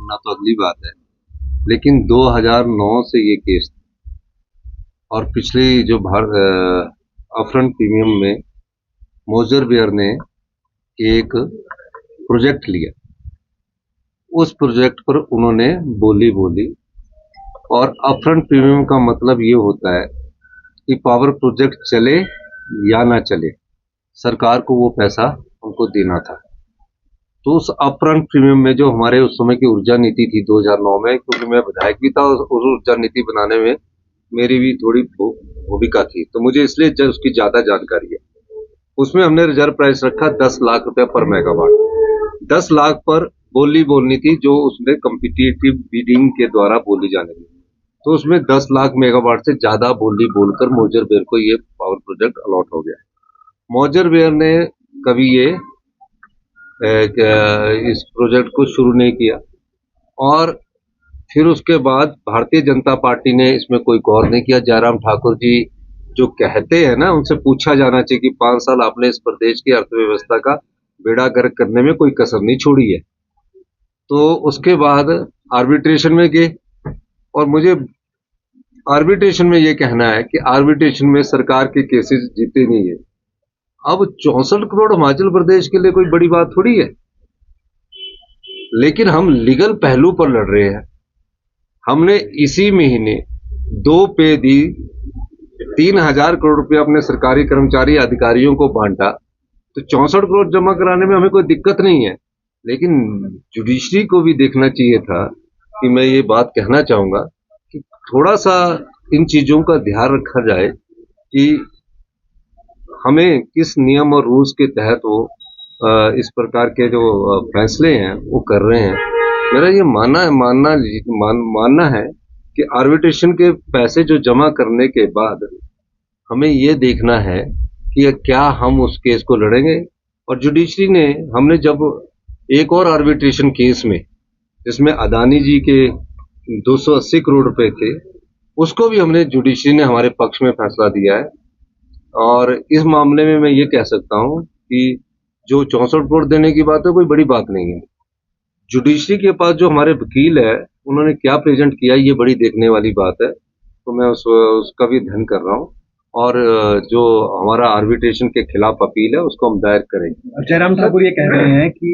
मांगना तो अगली बात है, लेकिन 2009 से ये केस और पिछली जो अपफ्रंट प्रीमियम में मोजर बियर ने एक प्रोजेक्ट लिया, उस प्रोजेक्ट पर उन्होंने बोली और अपफ्रंट प्रीमियम का मतलब ये होता है कि पावर प्रोजेक्ट चले या ना चले, सरकार को वो पैसा उनको देना था। तो उस अपफ्रंट प्रीमियम में जो हमारे उस समय की ऊर्जा नीति थी 2009 में, क्योंकि मैं विधायक भी था, उस ऊर्जा नीति बनाने में मेरी भी थोड़ी भूमिका थी, तो मुझे इसलिए उसकी ज्यादा जानकारी है। उसमें हमने रिजर्व प्राइस रखा 10 लाख रुपए पर मेगावाट। 10 लाख पर बोली बोलनी थी, जो उसमें कम्पिटिटिव बिडिंग के द्वारा बोली जाने थी। तो उसमें 10 लाख मेगावाट से ज्यादा बोली बोलकर मोजर बेयर को ये पावर प्रोजेक्ट अलॉट हो गया। मोजर बेयर ने कभी ये इस प्रोजेक्ट को शुरू नहीं किया, और फिर उसके बाद भारतीय जनता पार्टी ने इसमें कोई गौर नहीं किया। जयराम ठाकुर जी जो कहते हैं ना, उनसे पूछा जाना चाहिए कि 5 साल आपने इस प्रदेश की अर्थव्यवस्था का बेड़ा गर्क करने में कोई कसर नहीं छोड़ी है। तो उसके बाद आर्बिट्रेशन में गए, और मुझे आर्बिट्रेशन में ये कहना है कि आर्बिट्रेशन में सरकार के केसेस जीते नहीं है। अब 64 करोड़ हिमाचल प्रदेश के लिए कोई बड़ी बात थोड़ी है, लेकिन हम लीगल पहलू पर लड़ रहे हैं। हमने इसी महीने 2 पे दी 3000 करोड़ रुपया अपने सरकारी कर्मचारी अधिकारियों को बांटा, तो 64 करोड़ जमा कराने में हमें कोई दिक्कत नहीं है। लेकिन जुडिशरी को भी देखना चाहिए था, कि मैं ये बात कहना चाहूंगा कि थोड़ा सा इन चीजों का ध्यान रखा जाए कि हमें किस नियम और रूल्स के तहत वो इस प्रकार के जो फैसले हैं वो कर रहे हैं। मेरा ये मानना है कि आर्बिट्रेशन के पैसे जो जमा करने के बाद हमें ये देखना है कि क्या हम उस केस को लड़ेंगे। और जुडिशरी ने, हमने जब एक और आर्बिट्रेशन केस में, जिसमें अदानी जी के 280 करोड़ रुपए थे, उसको भी हमने, जुडिशरी ने हमारे पक्ष में फैसला दिया है। और इस मामले में मैं ये कह सकता हूं कि जो 64 करोड़ देने की बात है, कोई बड़ी बात नहीं है। जुडिशरी के पास जो हमारे वकील है, उन्होंने क्या प्रेजेंट किया, ये बड़ी देखने वाली बात है। तो मैं उसका भी अध्ययन कर रहा हूँ, और जो हमारा आर्बिट्रेशन के खिलाफ अपील है उसको हम दायर करेंगे। जयराम ठाकुर ये कह रहे हैं कि